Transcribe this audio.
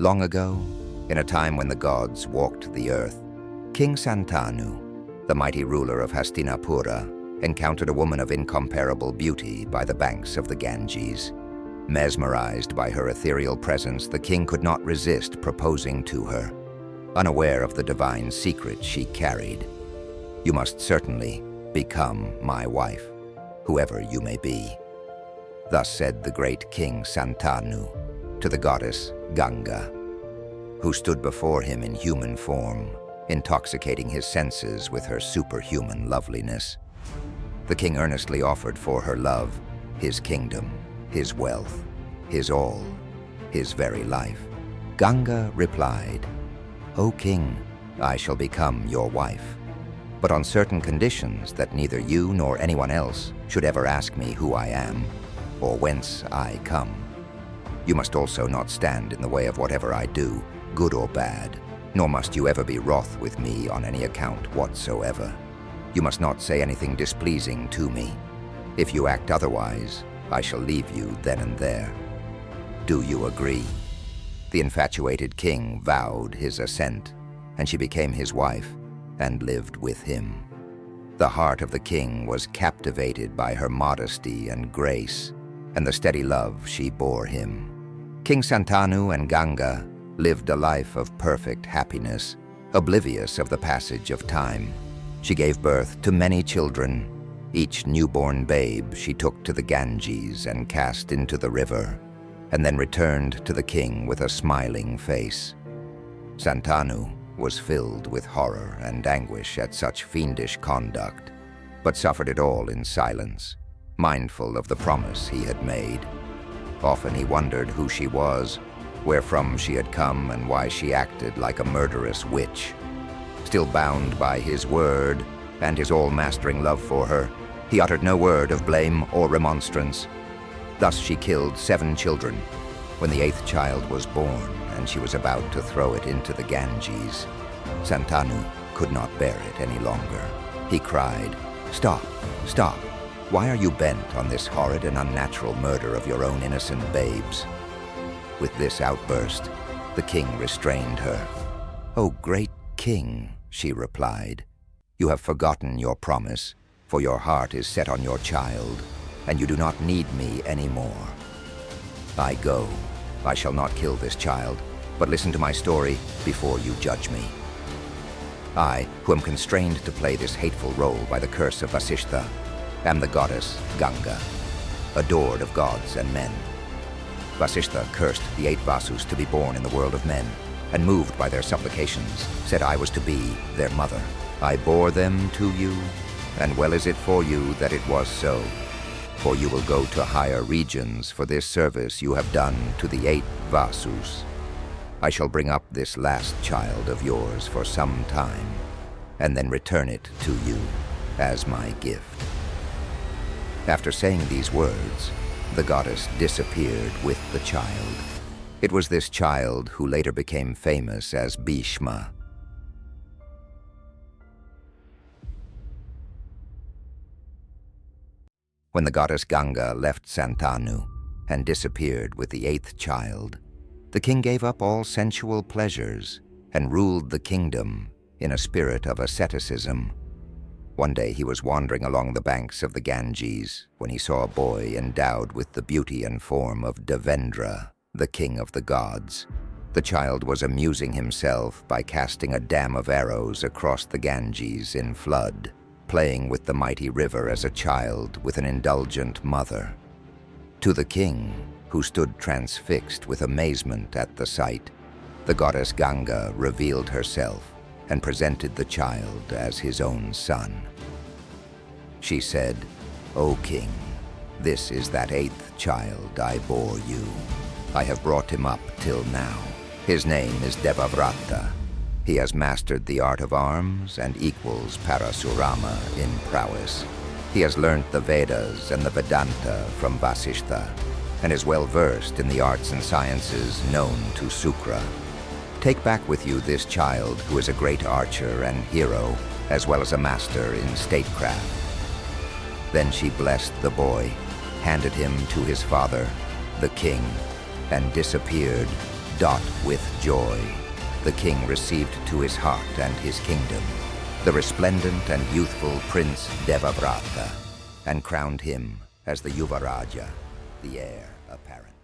Long ago, in a time when the gods walked the earth, King Santanu, the mighty ruler of Hastinapura, encountered a woman of incomparable beauty by the banks of the Ganges. Mesmerized by her ethereal presence, the king could not resist proposing to her, unaware of the divine secret she carried. "You must certainly become my wife, whoever you may be." Thus said the great King Santanu to the goddess Ganga, who stood before him in human form, intoxicating his senses with her superhuman loveliness. The king earnestly offered for her love his kingdom, his wealth, his all, his very life. Ganga replied, "O king, I shall become your wife, but on certain conditions that neither you nor anyone else should ever ask me who I am or whence I come. You must also not stand in the way of whatever I do, good or bad, nor must you ever be wroth with me on any account whatsoever. You must not say anything displeasing to me. If you act otherwise, I shall leave you then and there. Do you agree?" The infatuated king vowed his assent, and she became his wife and lived with him. The heart of the king was captivated by her modesty and grace, and the steady love she bore him. King Santanu and Ganga lived a life of perfect happiness, oblivious of the passage of time. She gave birth to many children. Each newborn babe she took to the Ganges and cast into the river, and then returned to the king with a smiling face. Santanu was filled with horror and anguish at such fiendish conduct, but suffered it all in silence, mindful of the promise he had made. Often he wondered who she was, wherefrom she had come, and why she acted like a murderous witch. Still bound by his word and his all-mastering love for her, he uttered no word of blame or remonstrance. Thus she killed 7 children. When the 8th child was born and she was about to throw it into the Ganges, Santanu could not bear it any longer. He cried, "Stop, stop! Why are you bent on this horrid and unnatural murder of your own innocent babes?" With this outburst, the king restrained her. "O great king," she replied, "you have forgotten your promise, for your heart is set on your child, and you do not need me anymore. I go. I shall not kill this child, but listen to my story before you judge me. I, who am constrained to play this hateful role by the curse of Vasishta, am the goddess Ganga, adored of gods and men. Vasishta cursed the 8 Vasus to be born in the world of men, and moved by their supplications, said I was to be their mother. I bore them to you, and well is it for you that it was so, for you will go to higher regions for this service you have done to the 8 Vasus. I shall bring up this last child of yours for some time, and then return it to you as my gift." After saying these words, the goddess disappeared with the child. It was this child who later became famous as Bhishma. When the goddess Ganga left Santanu and disappeared with the 8th child, the king gave up all sensual pleasures and ruled the kingdom in a spirit of asceticism. One day he was wandering along the banks of the Ganges when he saw a boy endowed with the beauty and form of Devavrata, the king of the gods. The child was amusing himself by casting a dam of arrows across the Ganges in flood, playing with the mighty river as a child with an indulgent mother. To the king, who stood transfixed with amazement at the sight, the goddess Ganga revealed herself and presented the child as his own son. She said, "O king, this is that 8th child I bore you. I have brought him up till now. His name is Devavrata. He has mastered the art of arms and equals Parasurama in prowess. He has learnt the Vedas and the Vedanta from Vasishta, and is well versed in the arts and sciences known to Sukra. Take back with you this child who is a great archer and hero, as well as a master in statecraft." Then she blessed the boy, handed him to his father, the king, and disappeared, With joy, the king received to his heart and his kingdom the resplendent and youthful Prince Devavrata, and crowned him as the Yuvaraja, the heir apparent.